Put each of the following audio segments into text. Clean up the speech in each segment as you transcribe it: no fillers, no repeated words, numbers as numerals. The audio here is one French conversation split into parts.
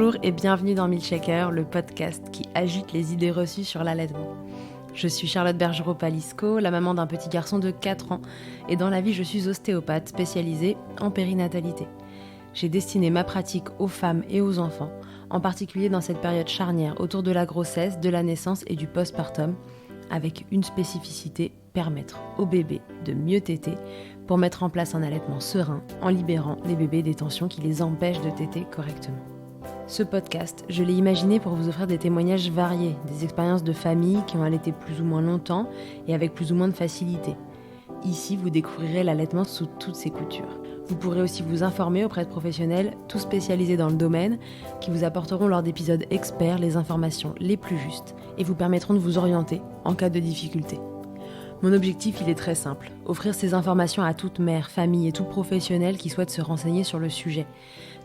Bonjour et bienvenue dans Milkshaker, le podcast qui agite les idées reçues sur l'allaitement. Je suis Charlotte Bergerot-Palisco, la maman d'un petit garçon de 4 ans, et dans la vie je suis ostéopathe spécialisée en périnatalité. J'ai destiné ma pratique aux femmes et aux enfants, en particulier dans cette période charnière autour de la grossesse, de la naissance et du postpartum, avec une spécificité, permettre aux bébés de mieux téter pour mettre en place un allaitement serein en libérant les bébés des tensions qui les empêchent de téter correctement. Ce podcast, je l'ai imaginé pour vous offrir des témoignages variés, des expériences de familles qui ont allaité plus ou moins longtemps et avec plus ou moins de facilité. Ici, vous découvrirez l'allaitement sous toutes ses coutures. Vous pourrez aussi vous informer auprès de professionnels, tous spécialisés dans le domaine, qui vous apporteront lors d'épisodes experts les informations les plus justes et vous permettront de vous orienter en cas de difficulté. Mon objectif, il est très simple, offrir ces informations à toute mère, famille et tout professionnel qui souhaite se renseigner sur le sujet,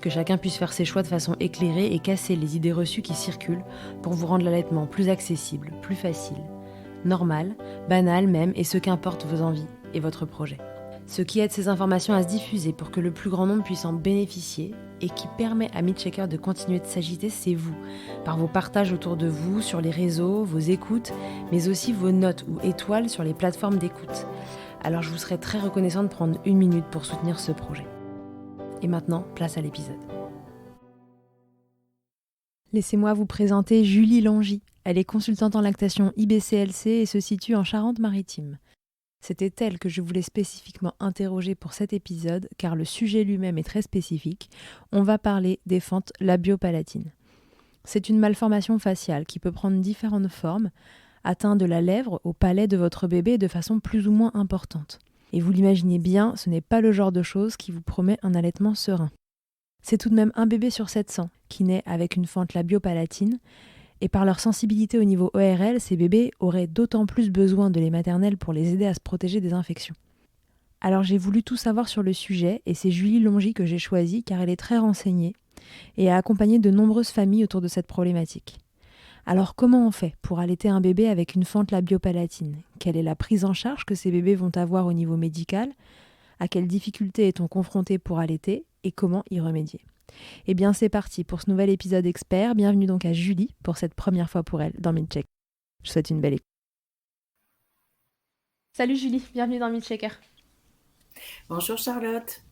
que chacun puisse faire ses choix de façon éclairée et casser les idées reçues qui circulent pour vous rendre l'allaitement plus accessible, plus facile, normal, banal même, et ce qu'importe vos envies et votre projet. Ce qui aide ces informations à se diffuser pour que le plus grand nombre puisse en bénéficier et qui permet à Milkshaker de continuer de s'agiter, c'est vous, par vos partages autour de vous, sur les réseaux, vos écoutes, mais aussi vos notes ou étoiles sur les plateformes d'écoute. Alors je vous serais très reconnaissante de prendre 1 minute pour soutenir ce projet. Et maintenant, place à l'épisode. Laissez-moi vous présenter Julie Langy. Elle est consultante en lactation IBCLC et se situe en Charente-Maritime. C'était elle que je voulais spécifiquement interroger pour cet épisode, car le sujet lui-même est très spécifique. On va parler des fentes labiopalatines. C'est une malformation faciale qui peut prendre différentes formes, atteint de la lèvre au palais de votre bébé de façon plus ou moins importante. Et vous l'imaginez bien, ce n'est pas le genre de chose qui vous promet un allaitement serein. C'est tout de même un bébé sur 700 qui naît avec une fente labiopalatine, et par leur sensibilité au niveau ORL, ces bébés auraient d'autant plus besoin de lait maternel pour les aider à se protéger des infections. Alors j'ai voulu tout savoir sur le sujet, et c'est Julie Langy que j'ai choisie car elle est très renseignée et a accompagné de nombreuses familles autour de cette problématique. Alors comment on fait pour allaiter un bébé avec une fente labiopalatine ? Quelle est la prise en charge que ces bébés vont avoir au niveau médical ? À quelles difficultés est-on confronté pour allaiter ? Et comment y remédier ? Eh bien c'est parti pour ce nouvel épisode expert. Bienvenue donc à Julie pour cette première fois pour elle dans Milkshaker. Je vous souhaite une belle écoute. Salut Julie, bienvenue dans Milkshaker. Bonjour Charlotte.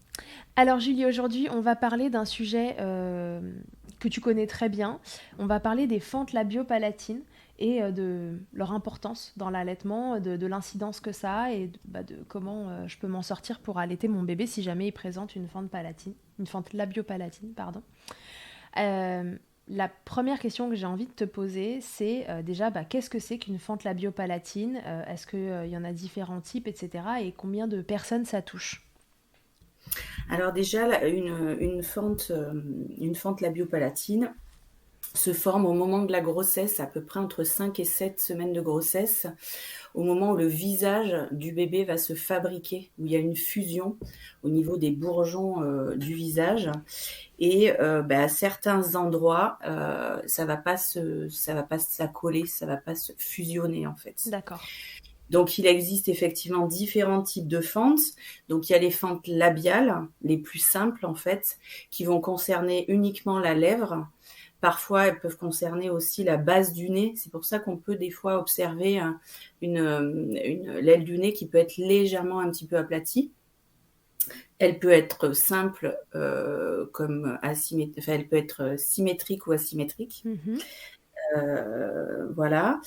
Alors Julie, aujourd'hui on va parler d'un sujet que tu connais très bien. On va parler des fentes labiopalatines et de leur importance dans l'allaitement, de l'incidence que ça a et de comment je peux m'en sortir pour allaiter mon bébé si jamais il présente une fente labiopalatine, pardon. La première question que j'ai envie de te poser, c'est déjà qu'est-ce que c'est qu'une fente labiopalatine ? Est-ce qu'il y en a différents types, etc. Et combien de personnes ça touche ? Alors déjà, une fente labiopalatine se forme au moment de la grossesse, à peu près entre 5 et 7 semaines de grossesse, au moment où le visage du bébé va se fabriquer, où il y a une fusion au niveau des bourgeons du visage. Et à certains endroits, ça va pas s'accoler, ça va pas se fusionner en fait. D'accord. Donc, il existe effectivement différents types de fentes. Donc, il y a les fentes labiales, les plus simples en fait, qui vont concerner uniquement la lèvre. Parfois, elles peuvent concerner aussi la base du nez. C'est pour ça qu'on peut des fois observer l'aile du nez qui peut être légèrement un petit peu aplatie. Elle peut être simple comme asymétrique, enfin, elle peut être symétrique ou asymétrique. Voilà.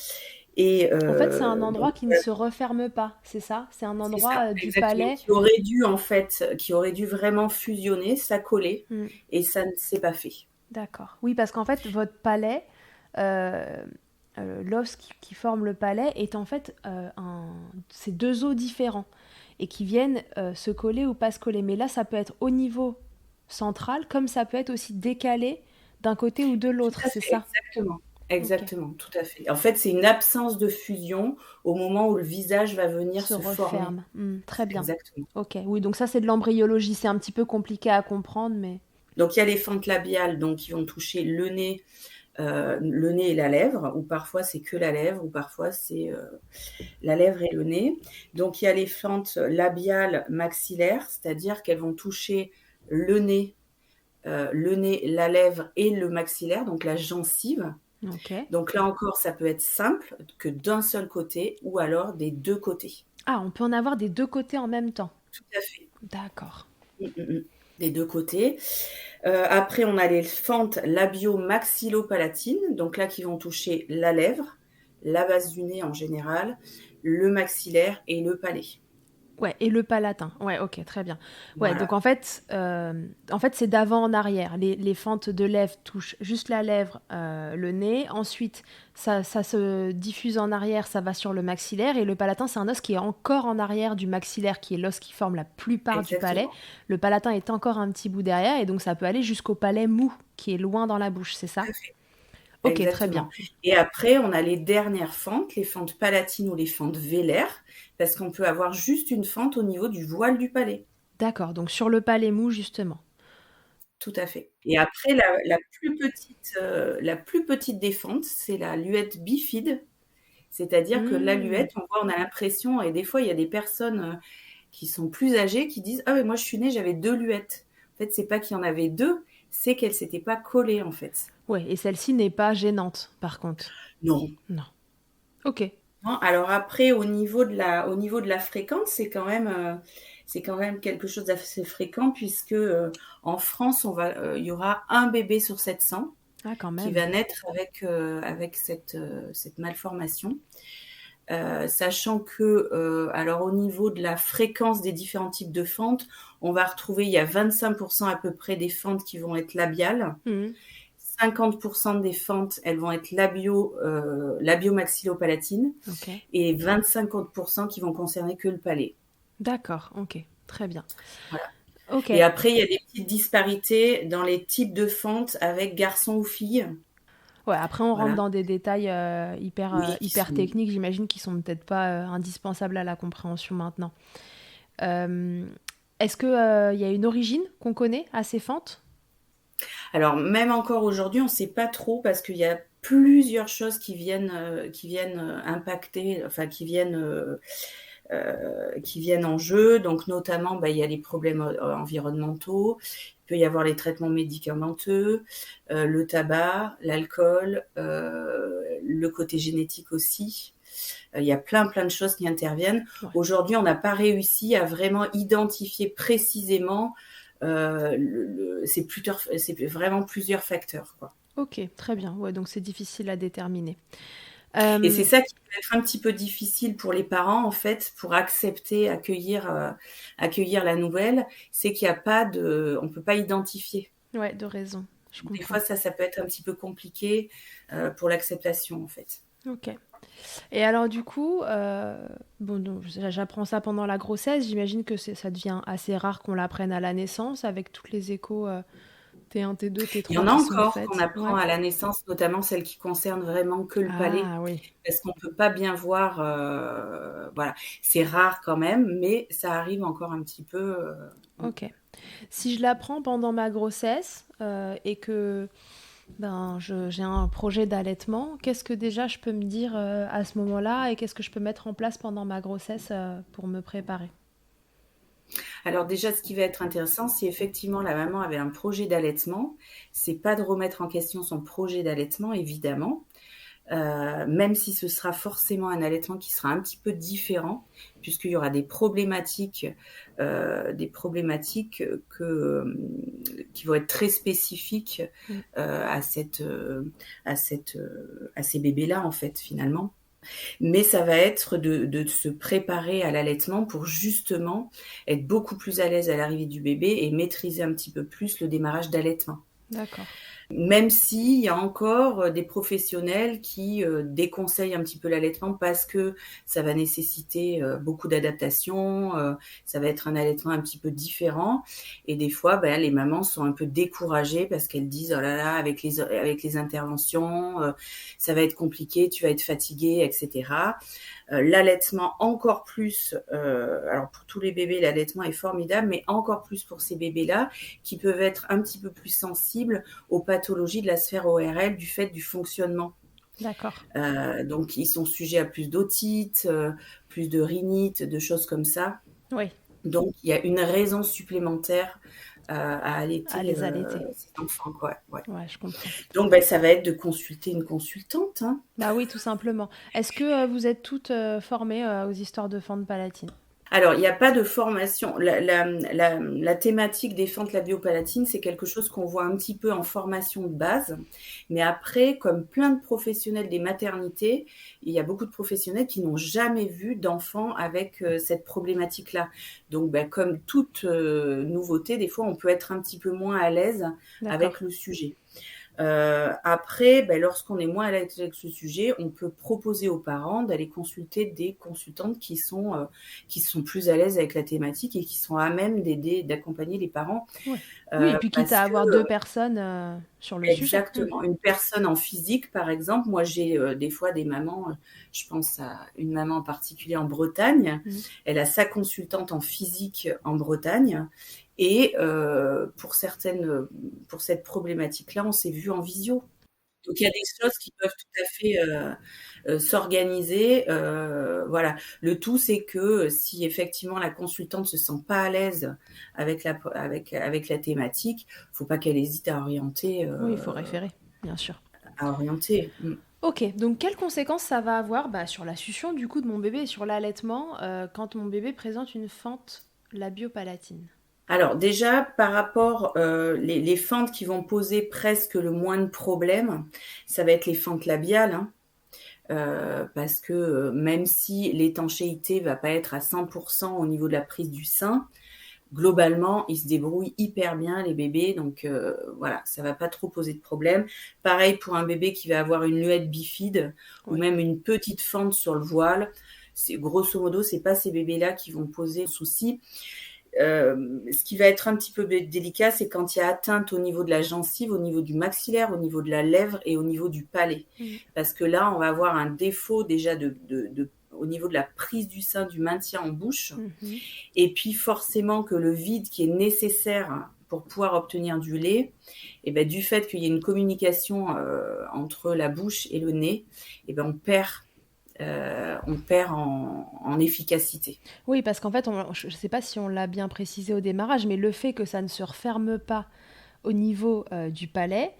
Et en fait, c'est un endroit qui ne se referme pas, c'est ça ? C'est un endroit du palais qui aurait dû vraiment fusionner, s'accoler, et ça ne s'est pas fait. D'accord. Oui, parce qu'en fait, votre palais, l'os qui forme le palais est en fait c'est 2 os différents et qui viennent se coller ou pas se coller. Mais là, ça peut être au niveau central, comme ça peut être aussi décalé d'un côté ou de l'autre, c'est ça ? Exactement, okay. Tout à fait. En fait, c'est une absence de fusion au moment où le visage va venir se former. Très bien. Exactement. Ok, oui, donc ça c'est de l'embryologie, c'est un petit peu compliqué à comprendre, mais... Donc il y a les fentes labiales qui vont toucher le nez et la lèvre, ou parfois c'est que la lèvre, ou parfois c'est la lèvre et le nez. Donc il y a les fentes labiales maxillaires, c'est-à-dire qu'elles vont toucher le nez le nez, la lèvre et le maxillaire, donc la gencive. Ok. Donc là encore, ça peut être simple que d'un seul côté ou alors des deux côtés. Ah, on peut en avoir des deux côtés en même temps. Tout à fait. D'accord. Des deux côtés. Après, on a les fentes labio-maxillopalatines, donc là qui vont toucher la lèvre, la base du nez en général, le maxillaire et le palais. Ouais, et le palatin. Ouais, ok, très bien. Ouais, donc Voilà. en fait, c'est d'avant en arrière. Les fentes de lèvres touchent juste la lèvre, le nez. Ensuite, ça se diffuse en arrière, ça va sur le maxillaire. Et le palatin, c'est un os qui est encore en arrière du maxillaire, qui est l'os qui forme la plupart du palais. Exactement. Le palatin est encore un petit bout derrière, et donc ça peut aller jusqu'au palais mou, qui est loin dans la bouche, c'est ça? Tout à fait. Ok, très bien. Exactement. Et après, on a les dernières fentes, les fentes palatines ou les fentes vélaires, parce qu'on peut avoir juste une fente au niveau du voile du palais. D'accord, donc sur le palais mou, justement. Tout à fait. Et après, la plus petite des fentes, c'est la luette bifide. C'est-à-dire que la Hmm. luette, on a l'impression, et des fois, il y a des personnes qui sont plus âgées qui disent: ah, mais moi, je suis née, j'avais deux luettes. En fait, c'est pas qu'il y en avait deux, c'est qu'elles s'étaient pas collées, en fait. Ouais, et celle-ci n'est pas gênante, par contre. Non. Non. Ok. Non. Alors après, au niveau de la fréquence, c'est quand même quelque chose d'assez fréquent puisque en France, il y aura un bébé sur 700 Ah, quand qui même. va naître avec cette malformation. Sachant que, alors au niveau de la fréquence des différents types de fentes, on va retrouver, il y a 25% à peu près des fentes qui vont être labiales. Mhm. 50% des fentes, elles vont être labio-maxillopalatines Ok. et 25% qui vont concerner que le palais. D'accord, ok. Très bien. Voilà. Ok. Et après, il y a des petites disparités dans les types de fentes avec garçon ou fille. Ouais, après, on rentre Voilà. dans des détails Oui, qui hyper sont... techniques, j'imagine, qui sont peut-être pas indispensables à la compréhension maintenant. Euh, Est-ce que y a une origine qu'on connaît à ces fentes? Alors, même encore aujourd'hui, on ne sait pas trop parce qu'il y a plusieurs choses qui viennent impacter, enfin qui viennent en jeu. Donc, notamment, bah, il y a les problèmes environnementaux, il peut y avoir les traitements médicamenteux, le tabac, l'alcool, le côté génétique aussi. Il y a plein de choses qui interviennent. Ouais. Aujourd'hui, on n'a pas réussi à vraiment identifier précisément. C'est vraiment plusieurs facteurs, quoi. Ok, très bien. Ouais, donc c'est difficile à déterminer. Et c'est Euh, ça qui peut être un petit peu difficile pour les parents, en fait, pour accueillir la nouvelle, c'est qu'il n'y a pas on peut pas identifier. ouais, de raison. Je Des comprends. fois, ça peut être un petit peu compliqué pour l'acceptation, en fait. Ok. Et alors du coup, bon, donc, j'apprends ça pendant la grossesse. J'imagine que ça devient assez rare qu'on l'apprenne à la naissance avec toutes les échos T1, T2, Il y T3 en a qui sont encore qu'on faites. apprend Ouais. à la naissance, notamment celles qui concernent vraiment que le palais, Ah oui. parce qu'on peut pas bien voir. Voilà, c'est rare quand même, mais ça arrive encore un petit peu. Ok. Si je l'apprends pendant ma grossesse et que j'ai un projet d'allaitement, qu'est-ce que déjà je peux me dire à ce moment-là et qu'est-ce que je peux mettre en place pendant ma grossesse pour me préparer? Alors déjà, ce qui va être intéressant, si effectivement la maman avait un projet d'allaitement, c'est pas de remettre en question son projet d'allaitement, évidemment, même si ce sera forcément un allaitement qui sera un petit peu différent, puisqu'il y aura des problématiques qui vont être très spécifiques Mm. à ces bébés-là, en fait, finalement. Mais ça va être de se préparer à l'allaitement pour justement être beaucoup plus à l'aise à l'arrivée du bébé et maîtriser un petit peu plus le démarrage d'allaitement. D'accord. Même s'il y a encore des professionnels qui déconseillent un petit peu l'allaitement parce que ça va nécessiter beaucoup d'adaptation, ça va être un allaitement un petit peu différent. Et des fois, ben, les mamans sont un peu découragées parce qu'elles disent: oh là là, avec les interventions, ça va être compliqué, tu vas être fatiguée, etc. L'allaitement encore plus, alors pour tous les bébés, l'allaitement est formidable, mais encore plus pour ces bébés-là qui peuvent être un petit peu plus sensibles aux pathologies de la sphère ORL du fait du fonctionnement. D'accord. Donc ils sont sujets à plus d'otite, plus de rhinite, de choses comme ça. Oui. Donc il y a une raison supplémentaire à À allaiter les allaiter. ses enfants, quoi. Ouais. Ouais, je comprends. Donc, ça va être de consulter une consultante, hein. Bah oui, tout simplement. Est-ce que vous êtes toutes formées aux histoires de fentes palatines? Alors, il n'y a pas de formation. La thématique des fentes labiopalatines, c'est quelque chose qu'on voit un petit peu en formation de base. Mais après, comme plein de professionnels des maternités, il y a beaucoup de professionnels qui n'ont jamais vu d'enfant avec cette problématique-là. Donc, comme toute nouveauté, des fois, on peut être un petit peu moins à l'aise D'accord. avec le sujet. Après, lorsqu'on est moins à l'aise avec ce sujet, on peut proposer aux parents d'aller consulter des consultantes qui sont plus à l'aise avec la thématique et qui sont à même d'aider, d'accompagner les parents. Ouais. Oui, et puis quitte Parce à que avoir deux personnes sur le sujet. exactement, une personne en physique, par exemple, moi j'ai des fois des mamans, je pense à une maman en particulier en Bretagne, Mm. elle a sa consultante en physique en Bretagne. Et pour cette problématique-là, on s'est vu en visio. Donc il y a des choses qui peuvent tout à fait s'organiser. Voilà. Le tout, c'est que si effectivement la consultante se sent pas à l'aise avec la thématique, faut pas qu'elle hésite à orienter. Oui, il faut référer, bien sûr. À orienter. Mm. Ok, donc quelles conséquences ça va avoir sur la succion du coup de mon bébé et sur l'allaitement quand mon bébé présente une fente labiopalatine? Alors déjà, par rapport les fentes qui vont poser presque le moins de problèmes, ça va être les fentes labiales, hein. Parce que même si l'étanchéité va pas être à 100% au niveau de la prise du sein, globalement, ils se débrouillent hyper bien, les bébés. Donc voilà, ça va pas trop poser de problème. Pareil pour un bébé qui va avoir une luette bifide ou Oui. même une petite fente sur le voile. Grosso modo, c'est pas ces bébés-là qui vont poser souci. Ce qui va être un petit peu délicat, c'est quand il y a atteinte au niveau de la gencive, au niveau du maxillaire, au niveau de la lèvre et au niveau du palais. Mm. Parce que là, on va avoir un défaut déjà au niveau de la prise du sein, du maintien en bouche. Mhm. Et puis forcément que le vide qui est nécessaire pour pouvoir obtenir du lait, et du fait qu'il y ait une communication entre la bouche et le nez, on perd en efficacité. Oui, parce qu'en fait, je ne sais pas si on l'a bien précisé au démarrage, mais le fait que ça ne se referme pas au niveau du palais,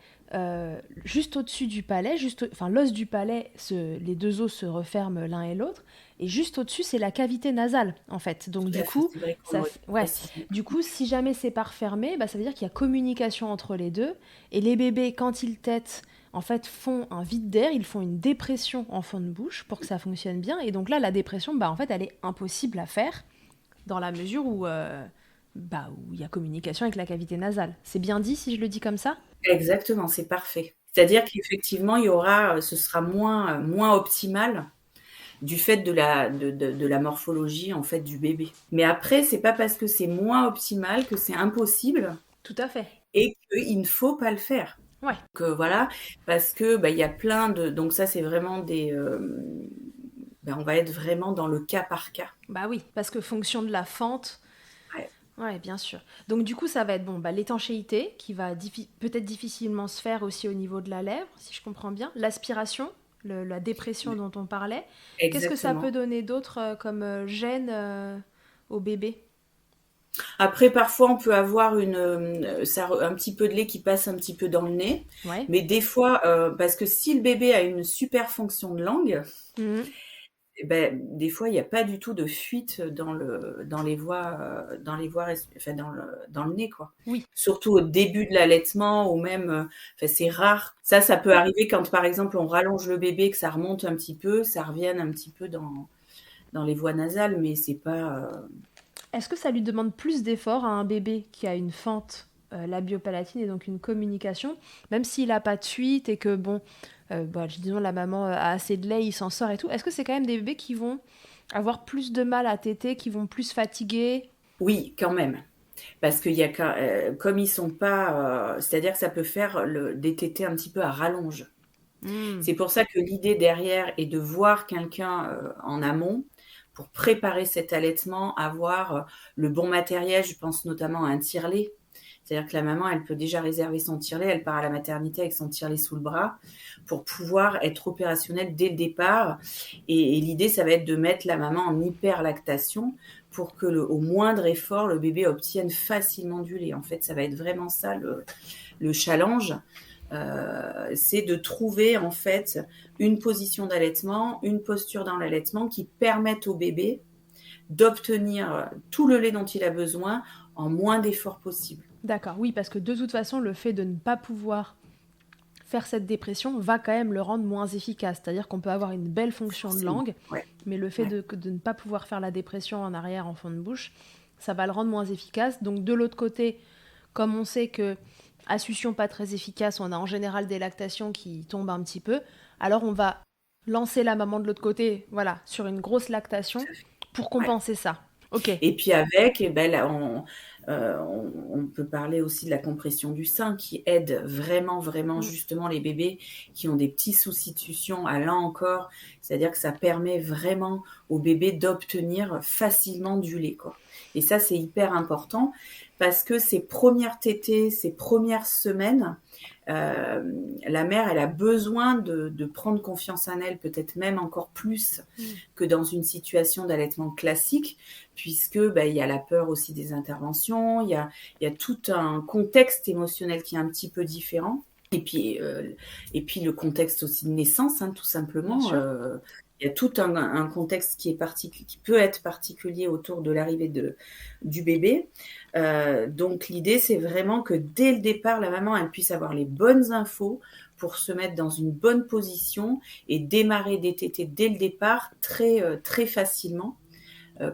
juste au-dessus du palais, enfin l'os du palais, les deux os se referment l'un et l'autre, et juste au-dessus, c'est la cavité nasale, en fait. Donc Tout du à fait, coup, c'est vrai qu'on aurait pu ouais, préciser. du coup, si jamais c'est pas refermé, ça veut dire qu'il y a communication entre les deux, et les bébés, quand ils tètent, en fait, font un vide d'air, ils font une dépression en fond de bouche pour que ça fonctionne bien, et donc là, la dépression, en fait, elle est impossible à faire dans la mesure où il y a communication avec la cavité nasale. C'est bien dit si je le dis comme ça? Exactement, c'est parfait. C'est-à-dire qu'effectivement, ce sera moins optimal du fait de la morphologie en fait du bébé. Mais après, c'est pas parce que c'est moins optimal que c'est impossible Tout à fait. et qu'il ne faut pas le faire. Ouais. Donc voilà, parce que il y a plein de. Donc ça, c'est vraiment on va être vraiment dans le cas par cas. Bah oui, parce que fonction de la fente. Ouais. Ouais, bien sûr. Donc du coup, ça va être l'étanchéité qui va peut-être difficilement se faire aussi au niveau de la lèvre, si je comprends bien. L'aspiration, la dépression dont on parlait. Qu'est-ce que ça peut Exactement. donner d'autre comme gêne au bébé? Après, parfois, on peut avoir un petit peu de lait qui passe un petit peu dans le nez. Ouais. Mais des fois, parce que si le bébé a une super fonction de langue, Mhm. des fois, il n'y a pas du tout de fuite dans les voies, enfin, dans le nez, quoi. Oui. Surtout au début de l'allaitement ou même, c'est rare. Ça peut arriver quand, par exemple, on rallonge le bébé, que ça remonte un petit peu, ça revienne un petit peu dans les voies nasales, mais c'est pas. Est-ce que ça lui demande plus d'efforts à un bébé qui a une fente labiopalatine et donc une communication, même s'il n'a pas de fuite et que, disons, la maman a assez de lait, il s'en sort et tout. Est-ce que c'est quand même des bébés qui vont avoir plus de mal à téter, qui vont plus fatiguer? Oui, quand même. Parce qu'il y a comme ils sont pas, c'est-à-dire que ça peut faire des tétés un petit peu à rallonge. Mm. C'est pour ça que l'idée derrière est de voir quelqu'un en amont pour préparer cet allaitement, avoir le bon matériel. Je pense notamment à un tire-lait. C'est-à-dire que la maman, elle peut déjà réserver son tire-lait, elle part à la maternité avec son tire-lait sous le bras pour pouvoir être opérationnelle dès le départ. Et l'idée, ça va être de mettre la maman en hyperlactation pour que au moindre effort, le bébé obtienne facilement du lait. En fait, ça va être vraiment ça le challenge. C'est de trouver en fait une position d'allaitement, une posture dans l'allaitement qui permette au bébé d'obtenir tout le lait dont il a besoin en moins d'efforts possible. D'accord, oui, parce que de toute façon, le fait de ne pas pouvoir faire cette dépression va quand même le rendre moins efficace. C'est-à-dire qu'on peut avoir une belle fonction de langue, mais le fait de ne pas pouvoir faire la dépression en arrière, en fond de bouche, ça va le rendre moins efficace. Donc de l'autre côté, comme on sait que à succion pas très efficace, on a en général des lactations qui tombent un petit peu, alors on va lancer la maman de l'autre côté, voilà, sur une grosse lactation pour compenser ça. Ok. Et puis avec, là, on peut parler aussi de la compression du sein qui aide vraiment, vraiment justement les bébés qui ont des petits soucis de succion à là encore. C'est-à-dire que ça permet vraiment aux bébés d'obtenir facilement du lait, quoi. Et ça, c'est hyper important parce que ces premières tétées, ces premières semaines, la mère, elle a besoin de prendre confiance en elle, peut-être même encore plus que dans une situation d'allaitement classique, puisque il y a la peur aussi des interventions, il y a tout un contexte émotionnel qui est un petit peu différent. Et puis le contexte aussi de naissance, tout simplement. Il y a tout un contexte qui peut être particulier autour de l'arrivée du bébé. Donc l'idée, c'est vraiment que dès le départ, la maman, elle puisse avoir les bonnes infos pour se mettre dans une bonne position et démarrer des tétés dès le départ très, très facilement.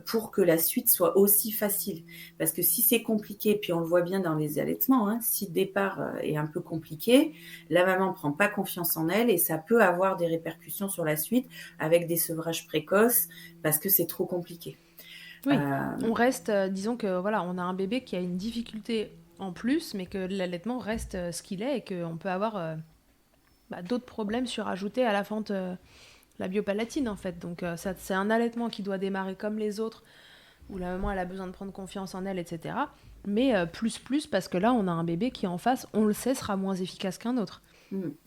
Pour que la suite soit aussi facile. Parce que si c'est compliqué, puis on le voit bien dans les allaitements, si le départ est un peu compliqué, la maman ne prend pas confiance en elle et ça peut avoir des répercussions sur la suite avec des sevrages précoces parce que c'est trop compliqué. Oui, on reste, disons que voilà, on a un bébé qui a une difficulté en plus, mais que l'allaitement reste ce qu'il est et qu'on peut avoir d'autres problèmes surajoutés à la fente la biopalatine en fait. Donc ça, c'est un allaitement qui doit démarrer comme les autres, où la maman elle a besoin de prendre confiance en elle, etc. Mais plus parce que là on a un bébé qui en face, on le sait, sera moins efficace qu'un autre.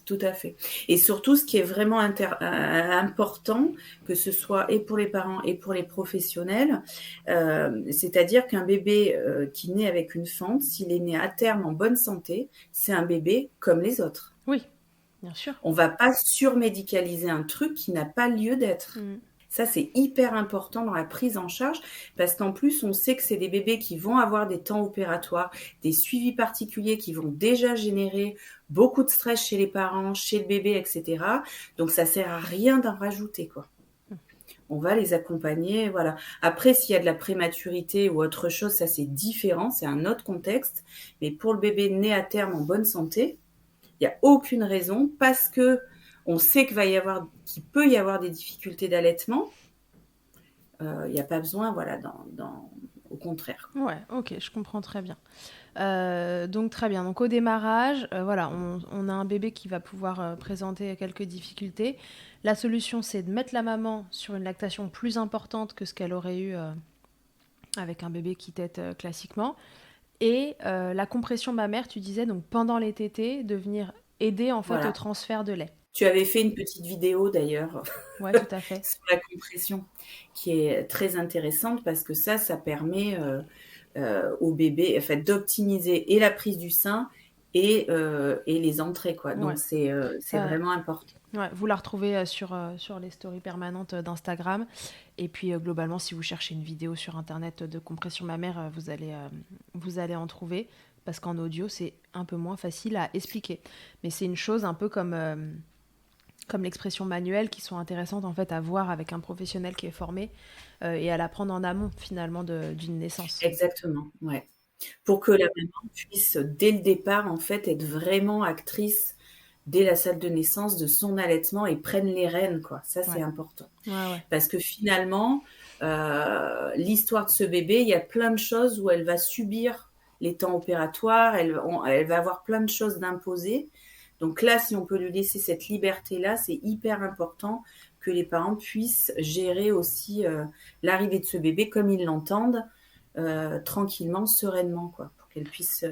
Tout à fait. Et surtout, ce qui est vraiment important, que ce soit et pour les parents et pour les professionnels, c'est-à-dire qu'un bébé qui naît avec une fente, s'il est né à terme en bonne santé, c'est un bébé comme les autres. Oui, bien sûr. On ne va pas surmédicaliser un truc qui n'a pas lieu d'être. Ça, c'est hyper important dans la prise en charge parce qu'en plus, on sait que c'est des bébés qui vont avoir des temps opératoires, des suivis particuliers qui vont déjà générer beaucoup de stress chez les parents, chez le bébé, etc. Donc, ça sert à rien d'en rajouter, quoi. On va les accompagner, voilà. Après, s'il y a de la prématurité ou autre chose, ça, c'est différent, c'est un autre contexte. Mais pour le bébé né à terme en bonne santé, il n'y a aucune raison parce que on sait qu'il peut y avoir des difficultés d'allaitement. Il n'y a pas besoin, voilà, au contraire. Ouais, ok, je comprends très bien. Donc très bien. Donc au démarrage, voilà, on a un bébé qui va pouvoir présenter quelques difficultés. La solution, c'est de mettre la maman sur une lactation plus importante que ce qu'elle aurait eu avec un bébé qui tète classiquement. Et la compression mammaire, tu disais, donc pendant les tétées, de venir aider en fait au transfert de lait. Tu avais fait une petite vidéo d'ailleurs tout à fait. sur la compression qui est très intéressante parce que ça permet au bébé en fait, d'optimiser et la prise du sein et les entrées, quoi. Donc c'est vraiment important. Ouais, vous la retrouvez sur les stories permanentes d'Instagram. Et puis globalement, si vous cherchez une vidéo sur internet de compression mammaire, vous allez en trouver. Parce qu'en audio, c'est un peu moins facile à expliquer. Mais c'est une chose un peu comme l'expression manuelle qui sont intéressantes en fait à voir avec un professionnel qui est formé et à l'apprendre en amont finalement d'une naissance. Exactement, ouais. Pour que la maman puisse dès le départ en fait être vraiment actrice dès la salle de naissance de son allaitement et prenne les rênes, quoi. Ça, c'est important. Parce que finalement, l'histoire de ce bébé, il y a plein de choses où elle va subir les temps opératoires, elle va avoir plein de choses d'imposer. Donc là, si on peut lui laisser cette liberté-là, c'est hyper important que les parents puissent gérer aussi l'arrivée de ce bébé comme ils l'entendent, tranquillement, sereinement, quoi, pour qu'il puisse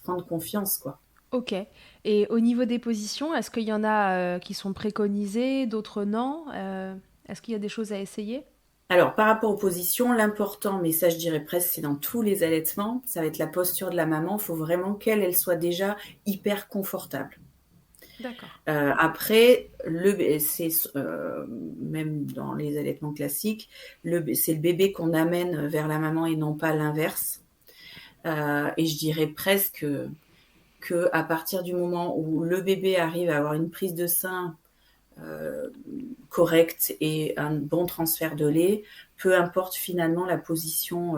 prendre confiance, quoi. Ok. Et au niveau des positions, est-ce qu'il y en a qui sont préconisées, d'autres non Est-ce qu'il y a des choses à essayer ? Alors, par rapport aux positions, l'important, mais ça je dirais presque, c'est dans tous les allaitements, ça va être la posture de la maman. Il faut vraiment qu'elle elle soit déjà hyper confortable. D'accord. Après, c'est même dans les allaitements classiques, c'est le bébé qu'on amène vers la maman et non pas l'inverse. Et je dirais presque que à partir du moment où le bébé arrive à avoir une prise de sein correcte et un bon transfert de lait, peu importe finalement la position,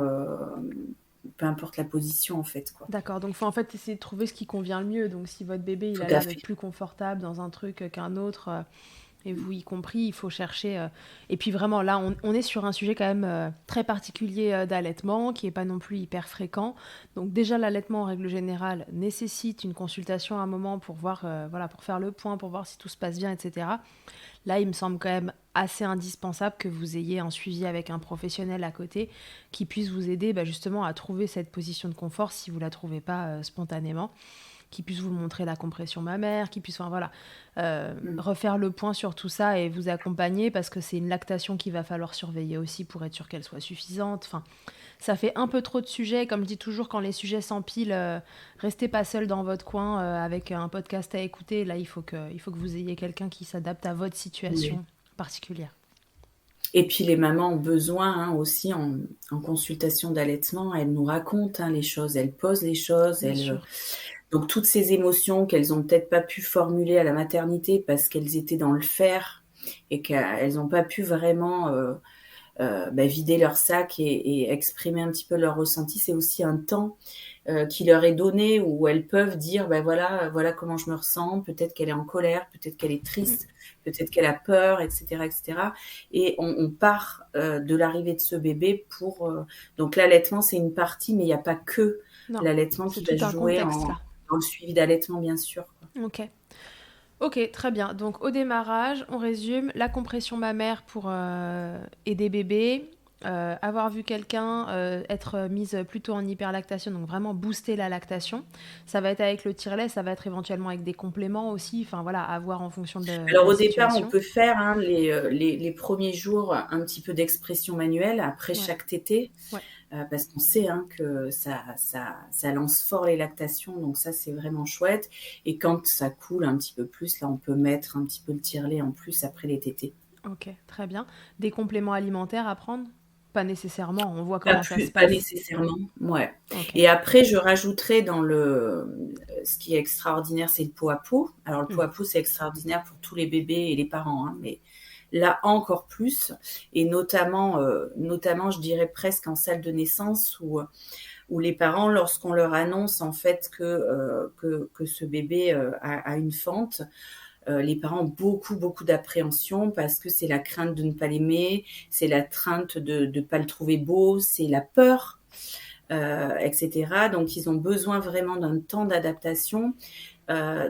peu importe la position en fait, quoi. D'accord, donc faut en fait essayer de trouver ce qui convient le mieux. Donc si votre bébé il Tout a à l'air fait. d'être plus confortable dans un truc qu'un autre, et vous y compris, il faut chercher. Et puis vraiment là, on est sur un sujet quand même très particulier d'allaitement, qui est pas non plus hyper fréquent. Donc déjà l'allaitement en règle générale nécessite une consultation à un moment pour voir, voilà, pour faire le point, pour voir si tout se passe bien, etc. Là, il me semble quand même assez indispensable que vous ayez un suivi avec un professionnel à côté qui puisse vous aider justement à trouver cette position de confort si vous ne la trouvez pas spontanément, qui puisse vous montrer la compression mammaire, qui puisse voilà, Mm. refaire le point sur tout ça et vous accompagner parce que c'est une lactation qu'il va falloir surveiller aussi pour être sûr qu'elle soit suffisante. Enfin, ça fait un peu trop de sujets. Comme je dis toujours, quand les sujets s'empilent, restez pas seul dans votre coin avec un podcast à écouter. Là, il faut que vous ayez quelqu'un qui s'adapte à votre Oui. situation particulière. Et puis les mamans ont besoin aussi en consultation d'allaitement, elles nous racontent les choses, elles posent les choses, Bien sûr. donc toutes ces émotions qu'elles ont peut-être pas pu formuler à la maternité parce qu'elles étaient dans le faire et qu'elles n'ont pas pu vraiment vider leur sac et exprimer un petit peu leur ressenti. C'est aussi un temps qui leur est donné où elles peuvent dire voilà comment je me ressens, peut-être qu'elle est en colère, peut-être qu'elle est triste, peut-être qu'elle a peur, etc. etc. Et on part de l'arrivée de ce bébé pour donc l'allaitement c'est une partie, mais il n'y a pas que Non, l'allaitement c'est qui va tout un jouer contexte là. dans le suivi d'allaitement, bien sûr, quoi. Ok. Ok, très bien. Donc au démarrage, on résume la compression mammaire pour aider bébé, avoir vu quelqu'un être mise plutôt en hyperlactation, donc vraiment booster la lactation. Ça va être avec le tire-lait, ça va être éventuellement avec des compléments aussi, enfin voilà, à voir en fonction de Alors la au départ, on situation. peut faire les premiers jours un petit peu d'expression manuelle après Ouais, chaque tétée, ouais. parce qu'on sait que ça lance fort les lactations, donc ça c'est vraiment chouette. Et quand ça coule un petit peu plus, là on peut mettre un petit peu le tire-lait en plus après les tétés. Ok, très bien. Des compléments alimentaires à prendre? Pas nécessairement, on voit Pas comment ça se plus, pas passe. nécessairement, ouais. Ok. Et après, je rajouterais ce qui est extraordinaire, c'est le pot à pot. Alors le pot Hmm. à pot, c'est extraordinaire pour tous les bébés et les parents, mais là encore plus, et notamment, je dirais presque en salle de naissance où les parents, lorsqu'on leur annonce en fait que ce bébé a une fente, les parents ont beaucoup, beaucoup d'appréhension parce que c'est la crainte de ne pas l'aimer, c'est la crainte de ne pas le trouver beau, c'est la peur, etc. Donc, ils ont besoin vraiment d'un temps d'adaptation.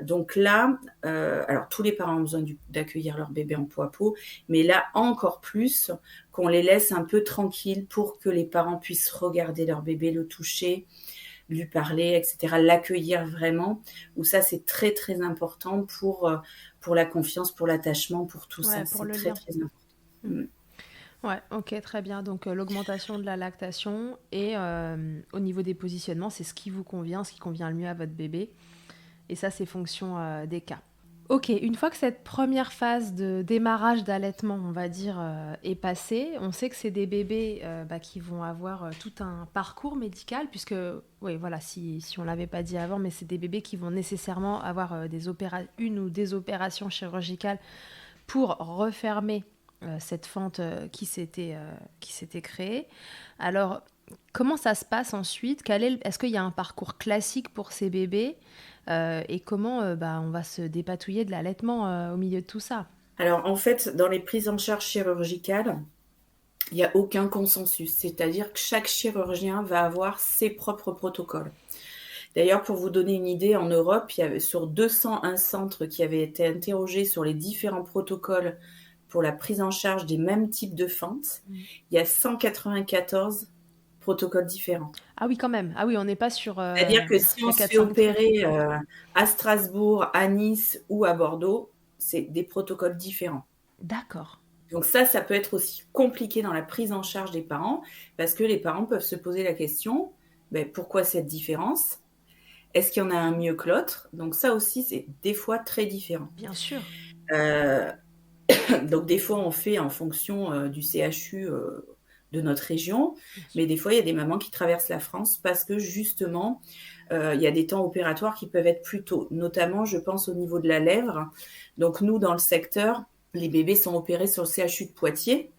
Donc là, alors tous les parents ont besoin d'accueillir leur bébé en pot à pot, mais là encore plus qu'on les laisse un peu tranquilles pour que les parents puissent regarder leur bébé, le toucher, lui parler, etc., l'accueillir vraiment, où ça c'est très très important pour la confiance, pour l'attachement, pour tout Ouais, ça, pour c'est le très lien. très important. Hmm. Ouais, ok, très bien. Donc l'augmentation de la lactation et au niveau des positionnements, c'est ce qui vous convient, ce qui convient le mieux à votre bébé. Et ça, c'est fonction des cas. Ok, une fois que cette première phase de démarrage d'allaitement, on va dire, est passée, on sait que c'est des bébés qui vont avoir tout un parcours médical, puisque, oui, voilà, si on ne l'avait pas dit avant, mais c'est des bébés qui vont nécessairement avoir une ou des opérations chirurgicales pour refermer cette fente qui s'était créée. Alors, comment ça se passe ensuite? Est-ce qu'il y a un parcours classique pour ces bébés? Et comment on va se dépatouiller de l'allaitement au milieu de tout ça? Alors en fait, dans les prises en charge chirurgicales, il n'y a aucun consensus, c'est-à-dire que chaque chirurgien va avoir ses propres protocoles. D'ailleurs, pour vous donner une idée, en Europe, il y avait sur 201 centres qui avaient été interrogés sur les différents protocoles pour la prise en charge des mêmes types de fentes, il y a 194 protocoles différents. Ah oui, quand même. Ah oui, on n'est pas sur... C'est-à-dire que si Il y on a se quatre fait cinq trucs. opérer à Strasbourg, à Nice ou à Bordeaux, c'est des protocoles différents. D'accord. Donc ça peut être aussi compliqué dans la prise en charge des parents, parce que les parents peuvent se poser la question, pourquoi cette différence? Est-ce qu'il y en a un mieux que l'autre? Donc ça aussi, c'est des fois très différent. Bien sûr. Donc des fois, on fait en fonction du CHU de notre région, mais des fois, il y a des mamans qui traversent la France parce que justement, il y a des temps opératoires qui peuvent être plus tôt, notamment, je pense, au niveau de la lèvre. Donc nous, dans le secteur, les bébés sont opérés sur le CHU de Poitiers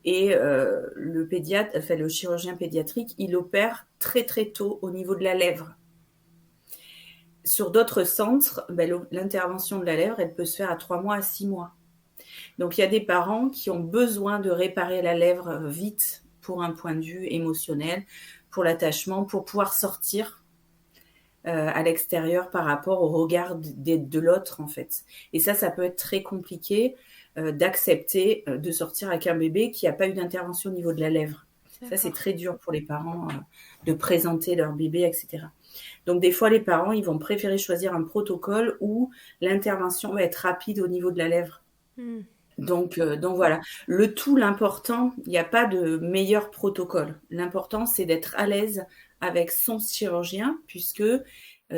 et le pédiatre, enfin le chirurgien pédiatrique, il opère très très tôt au niveau de la lèvre. Sur d'autres centres, l'intervention de la lèvre, elle peut se faire à 3 mois, à 6 mois. Donc il y a des parents qui ont besoin de réparer la lèvre vite pour un point de vue émotionnel, pour l'attachement, pour pouvoir sortir à l'extérieur par rapport au regard de l'autre en fait. Et ça peut être très compliqué d'accepter de sortir avec un bébé qui n'a pas eu d'intervention au niveau de la lèvre. D'accord. Ça, c'est très dur pour les parents de présenter leur bébé, etc. Donc, des fois, les parents, ils vont préférer choisir un protocole où l'intervention va être rapide au niveau de la lèvre. Donc voilà. L'important, il n'y a pas de meilleur protocole. L'important, c'est d'être à l'aise avec son chirurgien, puisque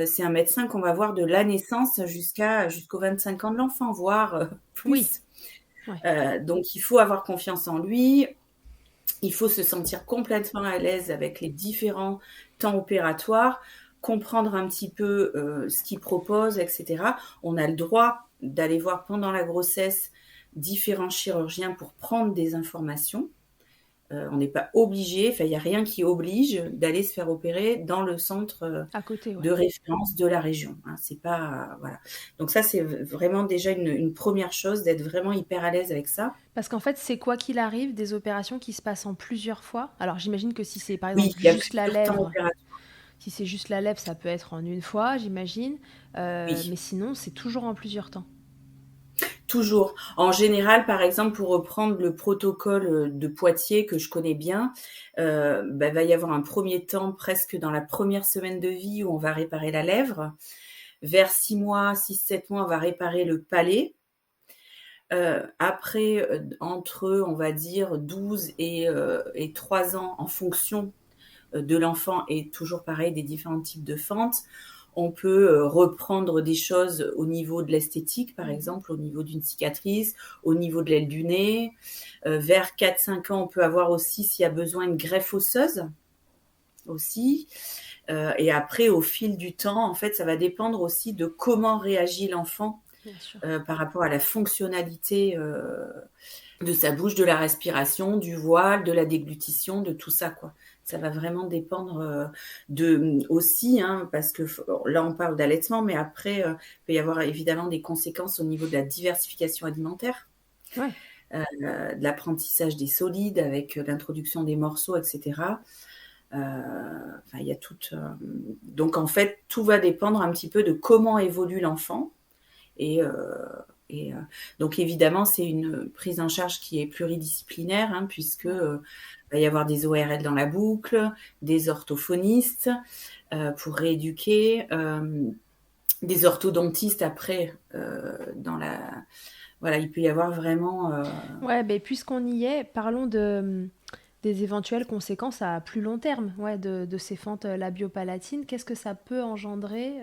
c'est un médecin qu'on va voir de la naissance jusqu'aux 25 ans de l'enfant, voire plus. Oui. Ouais. Donc, il faut avoir confiance en lui. Il faut se sentir complètement à l'aise avec les différents temps opératoires, comprendre un petit peu ce qu'il propose, etc. On a le droit d'aller voir pendant la grossesse différents chirurgiens pour prendre des informations. On n'est pas obligé, il n'y a rien qui oblige d'aller se faire opérer dans le centre à côté, de référence de la région. C'est pas, voilà. Donc ça, c'est vraiment déjà une première chose, d'être vraiment hyper à l'aise avec ça. Parce qu'en fait, c'est quoi qu'il arrive, des opérations qui se passent en plusieurs fois. Alors j'imagine que si c'est par exemple juste la lèvre, si c'est juste la lèvre, ça peut être en une fois, j'imagine. Oui. Mais sinon, c'est toujours en plusieurs temps. Toujours. En général, par exemple, pour reprendre le protocole de Poitiers que je connais bien, va y avoir un premier temps presque dans la première semaine de vie où on va réparer la lèvre. Vers 6 mois, 6-7 mois, on va réparer le palais. Après, entre, on va dire, 12 et 3 ans, en fonction de l'enfant et toujours pareil, des différents types de fentes, on peut reprendre des choses au niveau de l'esthétique, par exemple, au niveau d'une cicatrice, au niveau de l'aile du nez. Vers 4-5 ans, on peut avoir aussi, s'il y a besoin, une greffe osseuse aussi. Et après, au fil du temps, en fait, ça va dépendre aussi de comment réagit l'enfant par rapport à la fonctionnalité de sa bouche, de la respiration, du voile, de la déglutition, de tout ça, quoi. Ça va vraiment dépendre aussi, parce que là, on parle d'allaitement, mais après, il peut y avoir évidemment des conséquences au niveau de la diversification alimentaire, de l'apprentissage des solides avec l'introduction des morceaux, etc. Il y a tout. Donc, en fait, tout va dépendre un petit peu de comment évolue l'enfant. Et donc, évidemment, c'est une prise en charge qui est pluridisciplinaire, puisque va y avoir des ORL dans la boucle, des orthophonistes pour rééduquer, des orthodontistes après voilà, il peut y avoir vraiment... Ouais, puisqu'on y est, parlons des éventuelles conséquences à plus long terme de ces fentes labiopalatines. Qu'est-ce que ça peut engendrer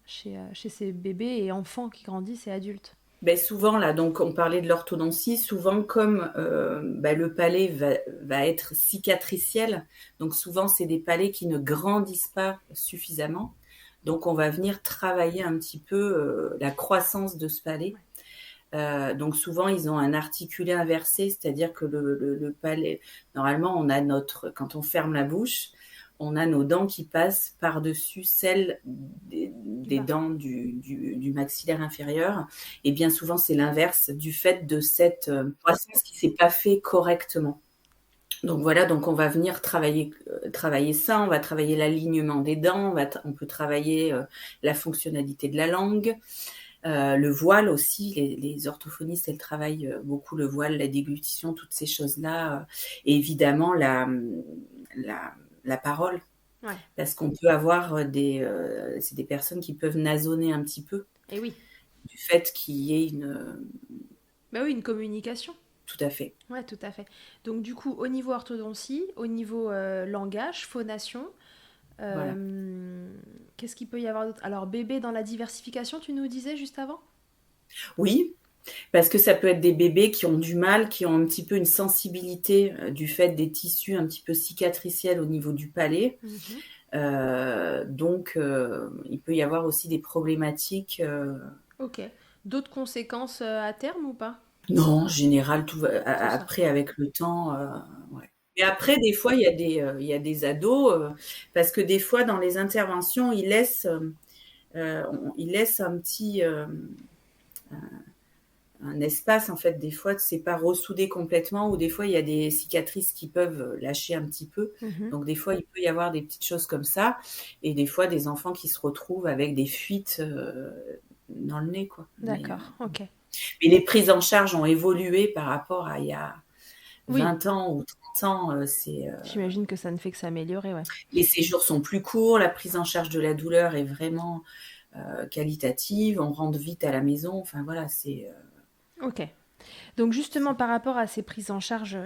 chez ces bébés et enfants qui grandissent et adultes ? Souvent, là, donc on parlait de l'orthodontie, souvent comme le palais va être cicatriciel, donc souvent c'est des palais qui ne grandissent pas suffisamment, donc on va venir travailler un petit peu la croissance de ce palais. Donc souvent ils ont un articulé inversé, c'est-à-dire que le palais, normalement quand on ferme la bouche, on a nos dents qui passent par-dessus celles des dents du maxillaire inférieur. Et bien souvent, c'est l'inverse du fait de cette croissance qui ne s'est pas fait correctement. Donc voilà, donc on va venir travailler ça, on va travailler l'alignement des dents, on peut travailler la fonctionnalité de la langue, le voile aussi, les orthophonistes, elles travaillent beaucoup le voile, la déglutition, toutes ces choses-là. Et évidemment, la parole, parce qu'on peut avoir c'est des personnes qui peuvent nasonner un petit peu. Et oui. Du fait qu'il y ait une une communication. tout à fait. Ouais, tout à fait. Donc du coup, au niveau orthodontie, au niveau langage, phonation, Voilà. qu'est-ce qu'il peut y avoir d'autre? Alors bébé dans la diversification, tu nous disais juste avant? Oui, parce que ça peut être des bébés qui ont du mal, qui ont un petit peu une sensibilité du fait des tissus un petit peu cicatriciels au niveau du palais. Mhm. Donc, il peut y avoir aussi des problématiques. Ok. D'autres conséquences à terme ou pas? Non, en général, tout va. Tout ça. Après, avec le temps, ouais. Mais après, des fois, il y a des ados, parce que des fois, dans les interventions, ils laissent un petit, un espace, en fait. Des fois, c'est pas ressoudé complètement, ou des fois, il y a des cicatrices qui peuvent lâcher un petit peu. Mhm. Donc, des fois, il peut y avoir des petites choses comme ça, et des fois, des enfants qui se retrouvent avec des fuites dans le nez, quoi. D'accord, ok. Mais les prises en charge ont évolué par rapport à il y a Oui, 20 ans ou 30 ans. j'imagine que ça ne fait que s'améliorer, ouais. Les séjours sont plus courts, la prise en charge de la douleur est vraiment qualitative, on rentre vite à la maison. Enfin voilà, Ok. Donc justement par rapport à ces prises en charge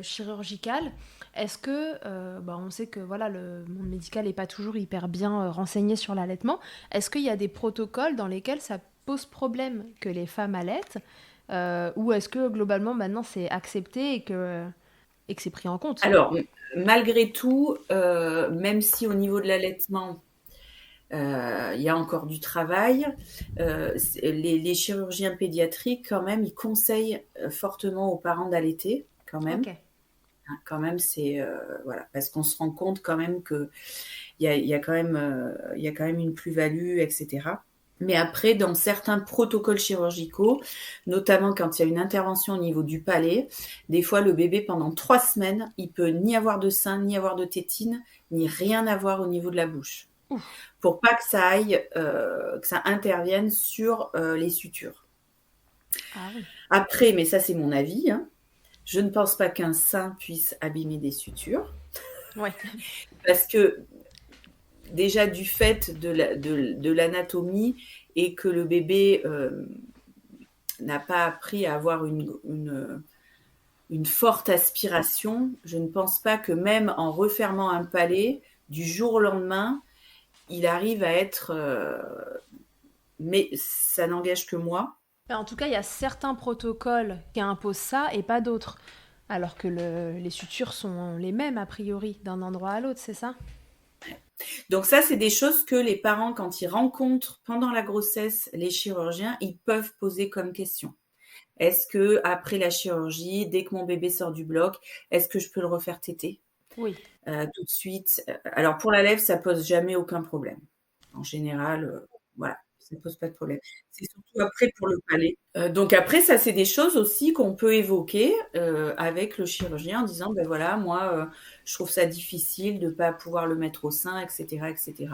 chirurgicales, est-ce que, on sait que voilà, le monde médical n'est pas toujours hyper bien renseigné sur l'allaitement, est-ce qu'il y a des protocoles dans lesquels ça pose problème que les femmes allaitent, ou est-ce que globalement maintenant c'est accepté et que c'est pris en compte? Alors, malgré tout, même si au niveau de l'allaitement, il y a encore du travail, les chirurgiens pédiatriques, quand même, ils conseillent fortement aux parents d'allaiter, quand même. Ok. Hein, quand même, voilà, parce qu'on se rend compte quand même que il y a quand même, il y a quand même une plus-value, etc. Mais après, dans certains protocoles chirurgicaux, notamment quand il y a une intervention au niveau du palais, des fois le bébé pendant 3 semaines, il peut ni avoir de sein, ni avoir de tétine, ni rien avoir au niveau de la bouche, Ouf. pour pas que ça aille, que ça intervienne sur les sutures. Ah oui. Après, mais ça c'est mon avis, hein, je ne pense pas qu'un sein puisse abîmer des sutures, Ouais. parce que déjà du fait de l'anatomie et que le bébé n'a pas appris à avoir une forte aspiration, je ne pense pas que même en refermant un palais, du jour au lendemain, il arrive à être... mais ça n'engage que moi. En tout cas, il y a certains protocoles qui imposent ça et pas d'autres. Alors que les sutures sont les mêmes a priori d'un endroit à l'autre, c'est ça? Donc ça, c'est des choses que les parents, quand ils rencontrent pendant la grossesse les chirurgiens, ils peuvent poser comme question. Est-ce que après la chirurgie, dès que mon bébé sort du bloc, est-ce que je peux le refaire téter Oui. tout de suite? Alors pour la lèvre, ça pose jamais aucun problème. En général, voilà, ça pose pas de problème. C'est surtout après pour le palais. Donc après, ça, c'est des choses aussi qu'on peut évoquer avec le chirurgien en disant, ben voilà, moi, je trouve ça difficile de pas pouvoir le mettre au sein, etc., etc.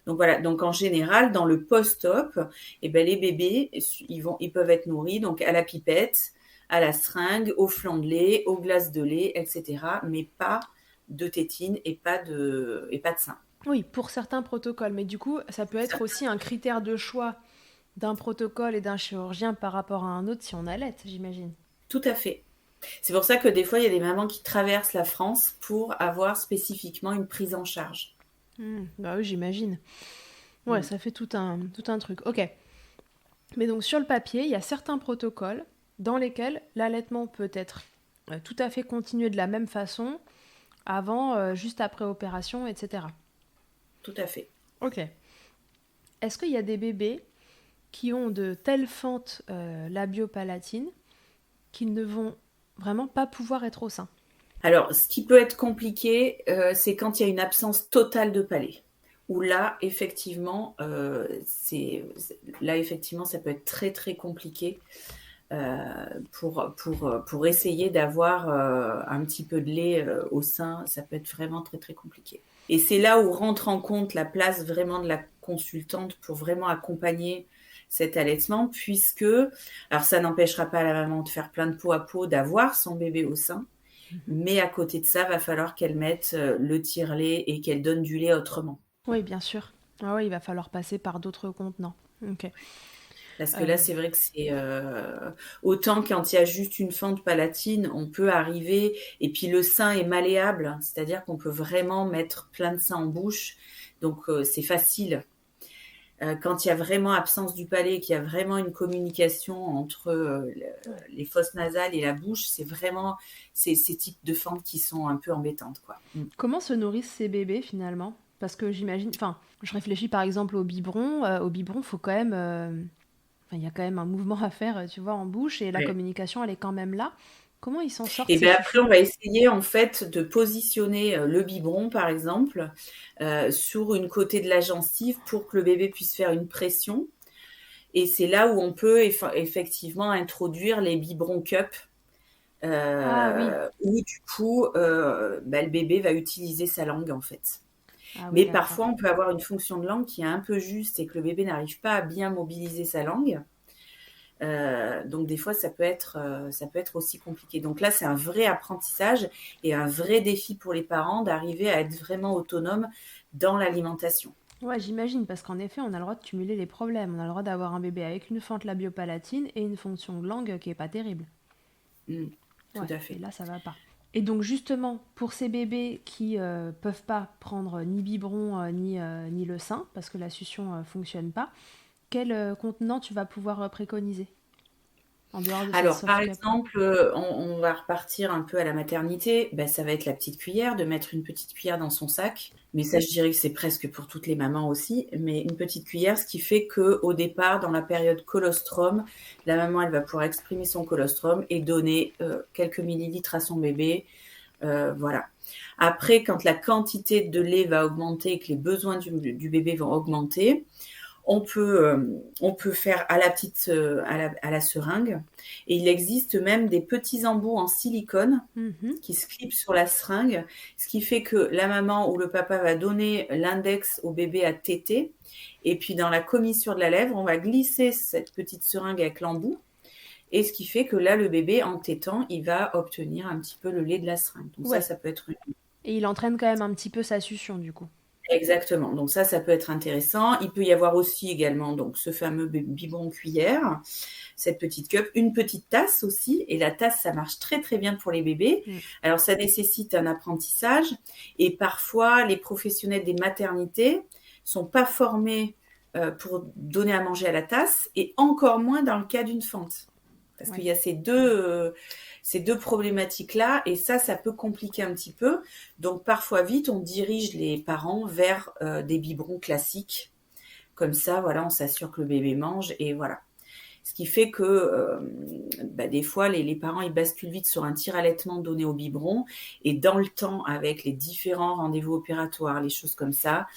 Donc voilà. Donc en général, dans le post-op, eh ben les bébés, ils peuvent être nourris donc à la pipette, à la seringue, au flanc de lait, aux glaces de lait, etc. Mais pas de tétine et pas de sein. Oui, pour certains protocoles. Mais du coup, ça peut être aussi un critère de choix d'un protocole et d'un chirurgien par rapport à un autre si on allait, j'imagine. Tout à fait. C'est pour ça que des fois, il y a des mamans qui traversent la France pour avoir spécifiquement une prise en charge. Bah oui, j'imagine. Ouais, Mm. ça fait tout un truc. Ok. Mais donc sur le papier, il y a certains protocoles dans lesquels l'allaitement peut être tout à fait continué de la même façon, avant, juste après opération, etc. Tout à fait. Ok. Est-ce qu'il y a des bébés qui ont de telles fentes labiopalatines qu'ils ne vont vraiment pas pouvoir être au sein? Alors, ce qui peut être compliqué, c'est quand il y a une absence totale de palais. Où là, effectivement, là, effectivement, ça peut être très, très compliqué pour essayer d'avoir un petit peu de lait au sein. Ça peut être vraiment très, très compliqué. Et c'est là où rentre en compte la place vraiment de la consultante pour vraiment accompagner cet allaitement, puisque, alors ça n'empêchera pas la maman de faire plein de peau à peau, d'avoir son bébé au sein, mais à côté de ça, va falloir qu'elle mette le tire-lait et qu'elle donne du lait autrement. Oui, bien sûr. Ah oui, il va falloir passer par d'autres contenants. Ok. Parce que là, Euh, c'est vrai que c'est autant quand il y a juste une fente palatine, on peut arriver, et puis le sein est malléable, hein, c'est-à-dire qu'on peut vraiment mettre plein de sein en bouche, donc c'est facile. Quand il y a vraiment absence du palais, qu'il y a vraiment une communication entre ouais. les fosses nasales et la bouche, c'est vraiment ces types de fentes qui sont un peu embêtantes, quoi. Mm. Comment se nourrissent ces bébés finalement? Parce que j'imagine, enfin, je réfléchis par exemple au biberon. Au biberon, faut quand même, enfin, il y a quand même un mouvement à faire, tu vois, en bouche et la Ouais. communication, elle est quand même là. Comment ils s'en sortent Et ces bien après, chuchous? on va essayer en fait de positionner le biberon, par exemple, sur une côté de la gencive pour que le bébé puisse faire une pression. Et c'est là où on peut effectivement introduire les biberons cup, Ah oui, où du coup, le bébé va utiliser sa langue en fait. ah oui, Mais parfois, d'accord. on peut avoir une fonction de langue qui est un peu juste et que le bébé n'arrive pas à bien mobiliser sa langue. Donc des fois, ça peut être aussi compliqué. Donc là, c'est un vrai apprentissage et un vrai défi pour les parents d'arriver à être vraiment autonome dans l'alimentation. Ouais, j'imagine, parce qu'en effet, on a le droit de cumuler les problèmes. On a le droit d'avoir un bébé avec une fente labiopalatine et une fonction de langue qui est pas terrible. Mm, tout Ouais, à et fait. là, ça va pas. Et donc, justement, pour ces bébés qui peuvent pas prendre ni biberon ni le sein, parce que la succion fonctionne pas, quel contenant tu vas pouvoir préconiser en dehors de cette Alors, soft par cup? exemple, on va repartir un peu à la maternité. Ben, ça va être la petite cuillère, de mettre une petite cuillère dans son sac. Mais ça, je dirais que c'est presque pour toutes les mamans aussi. Mais une petite cuillère, ce qui fait que au départ, dans la période colostrum, la maman, elle va pouvoir exprimer son colostrum et donner quelques millilitres à son bébé. Voilà. Après, quand la quantité de lait va augmenter et que les besoins du bébé vont augmenter, on peut faire à la petite, à la seringue. Et il existe même des petits embouts en silicone Mhm. qui se clipent sur la seringue, ce qui fait que la maman ou le papa va donner l'index au bébé à téter. Et puis dans la commissure de la lèvre, on va glisser cette petite seringue avec l'embout. Et ce qui fait que là, le bébé, en tétant, il va obtenir un petit peu le lait de la seringue. Donc Ouais. ça peut être Et il entraîne quand même un petit peu sa succion, du coup. exactement. Donc ça peut être intéressant. Il peut y avoir aussi également donc ce fameux biberon cuillère, cette petite cup, une petite tasse aussi. Et la tasse, ça marche très très bien pour les bébés. Mm. Alors ça nécessite un apprentissage et parfois les professionnels des maternités sont pas formés pour donner à manger à la tasse et encore moins dans le cas d'une fente. Parce qu'il Ouais. y a ces deux problématiques-là, et ça peut compliquer un petit peu. Donc parfois vite, on dirige les parents vers des biberons classiques. Comme ça, voilà, on s'assure que le bébé mange, et voilà. Ce qui fait que des fois, les parents ils basculent vite sur un tir-allaitement donné au biberon. Et dans le temps, avec les différents rendez-vous opératoires, les choses comme ça,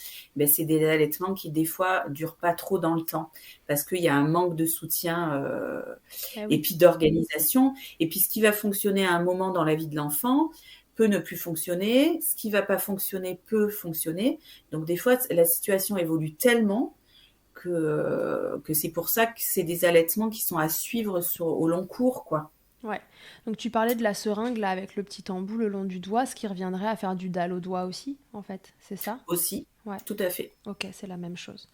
c'est des allaitements qui, des fois, durent pas trop dans le temps. Parce qu'il y a un manque de soutien Ah et oui. puis d'organisation. Et puis, ce qui va fonctionner à un moment dans la vie de l'enfant peut ne plus fonctionner. Ce qui va pas fonctionner peut fonctionner. Donc, des fois, la situation évolue tellement que c'est pour ça que c'est des allaitements qui sont à suivre au long cours, quoi. Ouais. Donc tu parlais de la seringue là avec le petit embout le long du doigt, ce qui reviendrait à faire du dalle au doigt aussi, en fait. C'est ça? Aussi, Ouais. tout à fait. Ok, c'est la même chose.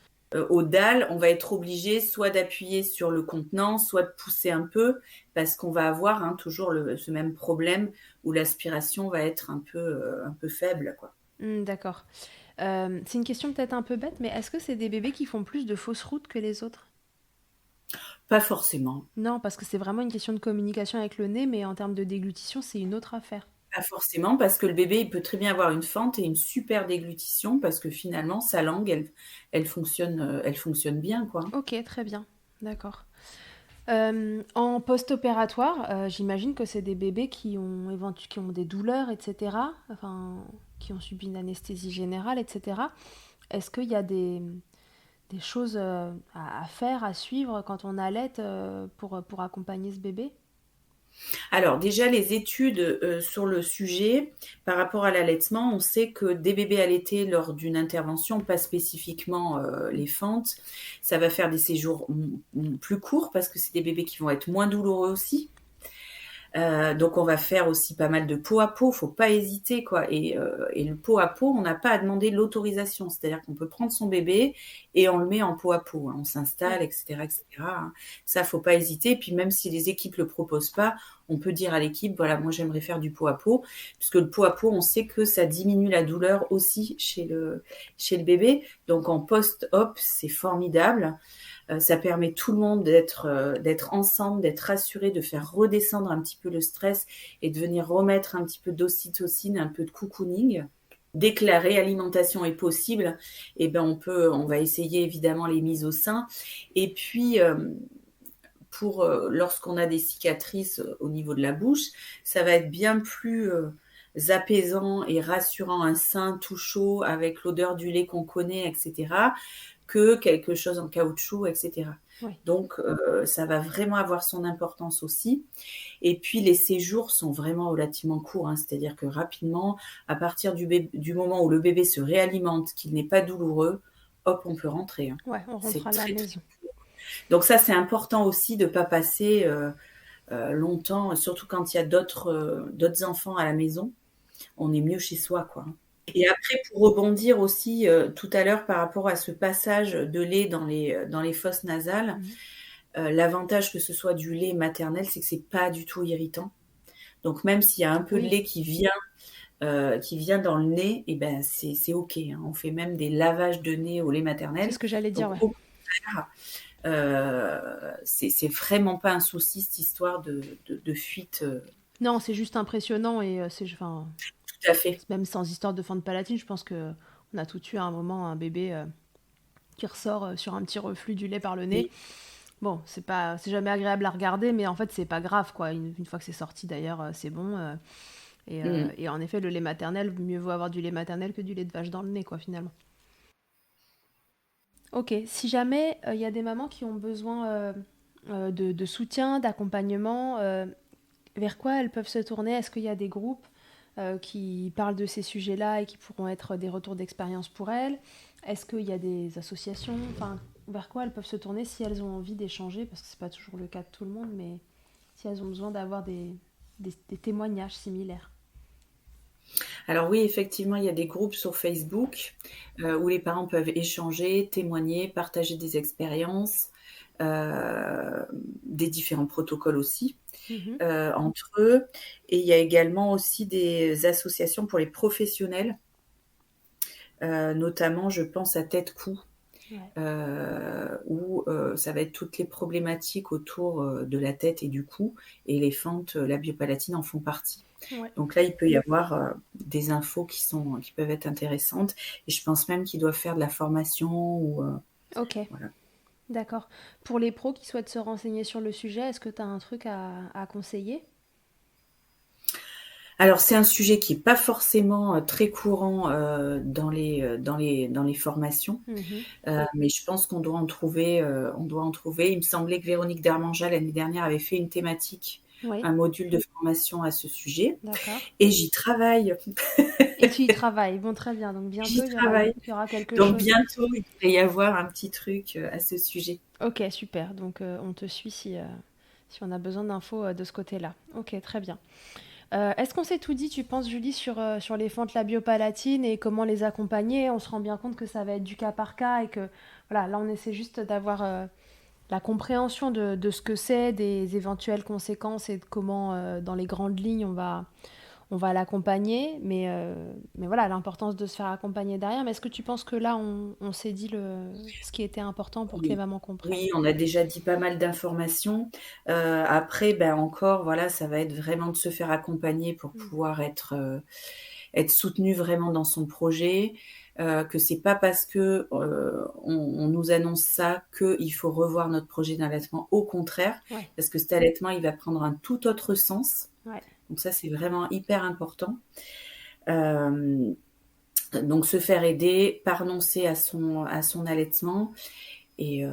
Au dalle, on va être obligé soit d'appuyer sur le contenant, soit de pousser un peu, parce qu'on va avoir toujours ce même problème où l'aspiration va être un peu faible, quoi. D'accord. C'est une question peut-être un peu bête, mais est-ce que c'est des bébés qui font plus de fausses routes que les autres? Pas forcément. Non, parce que c'est vraiment une question de communication avec le nez, mais en termes de déglutition, c'est une autre affaire. Pas forcément, parce que le bébé, il peut très bien avoir une fente et une super déglutition, parce que finalement, sa langue, elle fonctionne bien, quoi. Ok, très bien. D'accord. En post-opératoire, j'imagine que c'est des bébés qui ont des douleurs, etc. Enfin, qui ont subi une anesthésie générale, etc. Est-ce qu'il y a des choses à faire, à suivre quand on allait pour accompagner ce bébé? Alors déjà, les études sur le sujet, par rapport à l'allaitement, on sait que des bébés allaités lors d'une intervention, pas spécifiquement les fentes, ça va faire des séjours plus courts parce que c'est des bébés qui vont être moins douloureux aussi. Donc on va faire aussi pas mal de pot à pot, faut pas hésiter quoi. Et le pot à pot, on n'a pas à demander l'autorisation, c'est-à-dire qu'on peut prendre son bébé et on le met en pot à pot, hein. On s'installe, etc., etc., hein. Ça, faut pas hésiter. Et puis même si les équipes le proposent pas, on peut dire à l'équipe, voilà, moi j'aimerais faire du pot à pot, puisque le pot à pot, on sait que ça diminue la douleur aussi chez le bébé. Donc en post-op, c'est formidable. Ça permet tout le monde d'être ensemble, d'être rassuré, de faire redescendre un petit peu le stress et de venir remettre un petit peu d'ocytocine, un peu de cocooning. Dès que la réalimentation est possible, eh ben on va essayer évidemment les mises au sein. Et puis lorsqu'on a des cicatrices au niveau de la bouche, ça va être bien plus apaisant et rassurant un sein tout chaud avec l'odeur du lait qu'on connaît, etc., que quelque chose en caoutchouc, etc. Oui. Donc, ça va vraiment avoir son importance aussi. Et puis, les séjours sont vraiment relativement courts, hein, c'est-à-dire que rapidement, à partir du moment où le bébé se réalimente, qu'il n'est pas douloureux, hop, on peut rentrer, hein. Ouais, on rentre C'est à la très, très maison. court. Donc ça, c'est important aussi de ne pas passer longtemps, surtout quand il y a d'autres enfants à la maison. On est mieux chez soi, quoi. Et après, pour rebondir aussi tout à l'heure par rapport à ce passage de lait dans les fosses nasales, l'avantage que ce soit du lait maternel, c'est que c'est pas du tout irritant. Donc même s'il y a un peu de lait qui vient dans le nez, et ben c'est ok, hein. On fait même des lavages de nez au lait maternel. C'est ce que j'allais dire, Donc ouais. au contraire, c'est vraiment pas un souci cette histoire de fuite. Non, c'est juste impressionnant et Tout à fait. même sans histoire de fente palatine, je pense que on a tout eu à un moment un bébé qui ressort sur un petit reflux du lait par le nez. Oui. Bon, c'est jamais agréable à regarder, mais en fait c'est pas grave quoi. Une fois que c'est sorti d'ailleurs, c'est bon. Et en effet, le lait maternel, mieux vaut avoir du lait maternel que du lait de vache dans le nez quoi finalement. Ok, si jamais il y a des mamans qui ont besoin de soutien, d'accompagnement, vers quoi elles peuvent se tourner? Est-ce qu'il y a des groupes qui parlent de ces sujets-là et qui pourront être des retours d'expérience pour elles? Est-ce qu'il y a des associations? Enfin, vers quoi elles peuvent se tourner si elles ont envie d'échanger? Parce que c'est pas toujours le cas de tout le monde, mais si elles ont besoin d'avoir des témoignages similaires. Alors oui, effectivement, il y a des groupes sur Facebook où les parents peuvent échanger, témoigner, partager des expériences, des différents protocoles aussi Mhm. entre eux. Et il y a également aussi des associations pour les professionnels, notamment je pense à Tête Cou, Ouais. où ça va être toutes les problématiques autour de la tête et du cou, et les fentes, la biopalatine en font partie. Ouais. Donc là, il peut y avoir des infos qui peuvent être intéressantes, et je pense même qu'ils doivent faire de la formation ou Ok, voilà. d'accord. Pour les pros qui souhaitent se renseigner sur le sujet, est-ce que tu as un truc à conseiller? Alors c'est un sujet qui est pas forcément très courant dans les formations, Mhm. mais je pense qu'on doit en trouver. On doit en trouver. Il me semblait que Véronique Darmanja l'année dernière avait fait une thématique, Oui, un module de formation à ce sujet, d'accord. et j'y travaille. Et tu y travailles. Bon, très bien. Donc bientôt, J'y travaille. il y aura quelque Donc chose. bientôt, il devrait y avoir un petit truc à ce sujet. Ok, super. Donc on te suit si on a besoin d'infos de ce côté-là. Ok, très bien. Est-ce qu'on s'est tout dit, tu penses, Julie, sur les fentes labiopalatines et comment les accompagner? On se rend bien compte que ça va être du cas par cas et que voilà, là on essaie juste d'avoir la compréhension de ce que c'est, des éventuelles conséquences et de comment, dans les grandes lignes, on va l'accompagner, mais voilà, l'importance de se faire accompagner derrière. Mais est-ce que tu penses que là, on s'est dit ce qui était important pour que les Oui. mamans comprennent? Oui, on a déjà dit pas mal d'informations. Après, ben encore, voilà, ça va être vraiment de se faire accompagner pour Mm. pouvoir être soutenu vraiment dans son projet. Que c'est pas parce que on nous annonce ça qu'il faut revoir notre projet d'allaitement. Au contraire, Ouais, parce que cet allaitement, il va prendre un tout autre sens. ouais. Donc ça, c'est vraiment hyper important. Euh, donc se faire aider, pas renoncer à son allaitement. Et,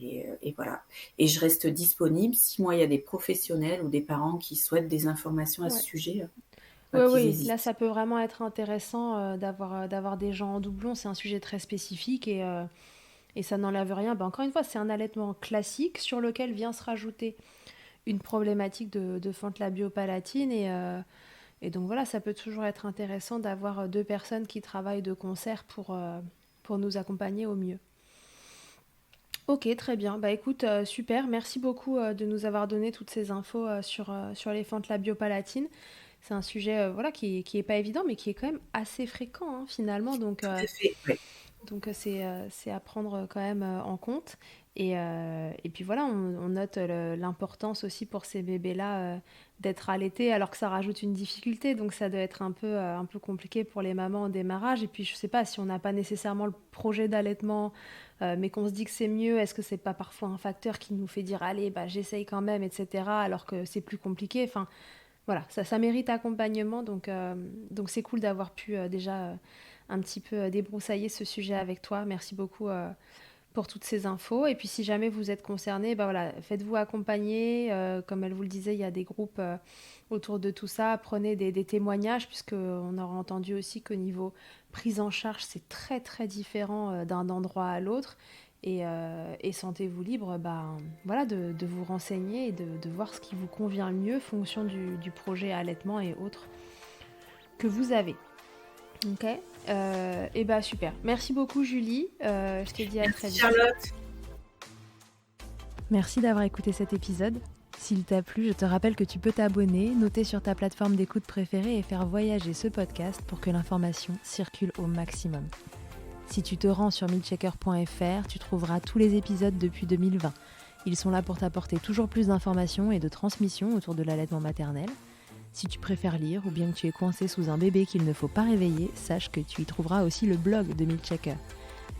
et voilà. Et je reste disponible si moi il y a des professionnels ou des parents qui souhaitent des informations à ce Ouais. sujet, pas Oui, qu'ils oui, là hésitent. ça peut vraiment être intéressant d'avoir des gens en doublon, c'est un sujet très spécifique et ça n'enlève rien. Ben, encore une fois, c'est un allaitement classique sur lequel vient se rajouter une problématique de fente labiopalatine et donc voilà, ça peut toujours être intéressant d'avoir 2 personnes qui travaillent de concert pour nous accompagner au mieux. Ok, très bien. Bah écoute, super. Merci beaucoup de nous avoir donné toutes ces infos sur les fentes labiopalatines. C'est un sujet voilà, qui est pas évident, mais qui est quand même assez fréquent hein, finalement. Tout à fait, ouais. Donc c'est à prendre quand même en compte. Et puis voilà, on note l'importance aussi pour ces bébés-là d'être allaités, alors que ça rajoute une difficulté. Donc ça doit être un peu compliqué pour les mamans au démarrage. Et puis je sais pas, si on n'a pas nécessairement le projet d'allaitement, mais qu'on se dit que c'est mieux, est-ce que c'est pas parfois un facteur qui nous fait dire allez, bah, j'essaye quand même, etc. alors que c'est plus compliqué. Enfin voilà, ça mérite accompagnement. Donc c'est cool d'avoir pu déjà un petit peu débroussailler ce sujet avec toi. Merci beaucoup pour toutes ces infos. Et puis si jamais vous êtes concerné, bah voilà, faites-vous accompagner. Comme elle vous le disait, il y a des groupes autour de tout ça. Prenez des témoignages, puisqu'on aura entendu aussi qu'au niveau prise en charge, c'est très très différent d'un endroit à l'autre. Et sentez-vous libre voilà, de vous renseigner et de voir ce qui vous convient le mieux fonction du projet allaitement et autres que vous avez. Ok, et bah super. Merci beaucoup Julie. Je te dis à très vite. Charlotte. Merci d'avoir écouté cet épisode. S'il t'a plu, je te rappelle que tu peux t'abonner, noter sur ta plateforme d'écoute préférée et faire voyager ce podcast pour que l'information circule au maximum. Si tu te rends sur milchecker.fr, tu trouveras tous les épisodes depuis 2020. Ils sont là pour t'apporter toujours plus d'informations et de transmissions autour de l'allaitement maternel. Si tu préfères lire ou bien que tu es coincé sous un bébé qu'il ne faut pas réveiller, sache que tu y trouveras aussi le blog de Milchecker.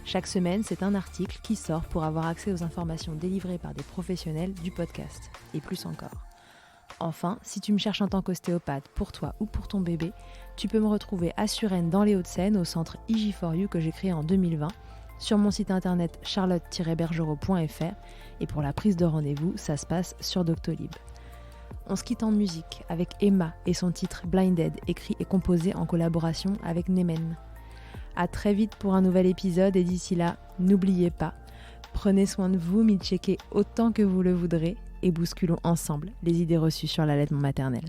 Chaque semaine, c'est un article qui sort pour avoir accès aux informations délivrées par des professionnels du podcast, et plus encore. Enfin, si tu me cherches en tant qu'ostéopathe pour toi ou pour ton bébé, tu peux me retrouver à Suresnes dans les Hauts-de-Seine au centre IG4U que j'ai créé en 2020, sur mon site internet charlotte-bergerot.fr et pour la prise de rendez-vous, ça se passe sur Doctolib. On se quitte en musique avec Emma et son titre Blinded, écrit et composé en collaboration avec Nemen. À très vite pour un nouvel épisode et d'ici là, n'oubliez pas, prenez soin de vous, milcheckez autant que vous le voudrez et bousculons ensemble les idées reçues sur l'allaitement maternel.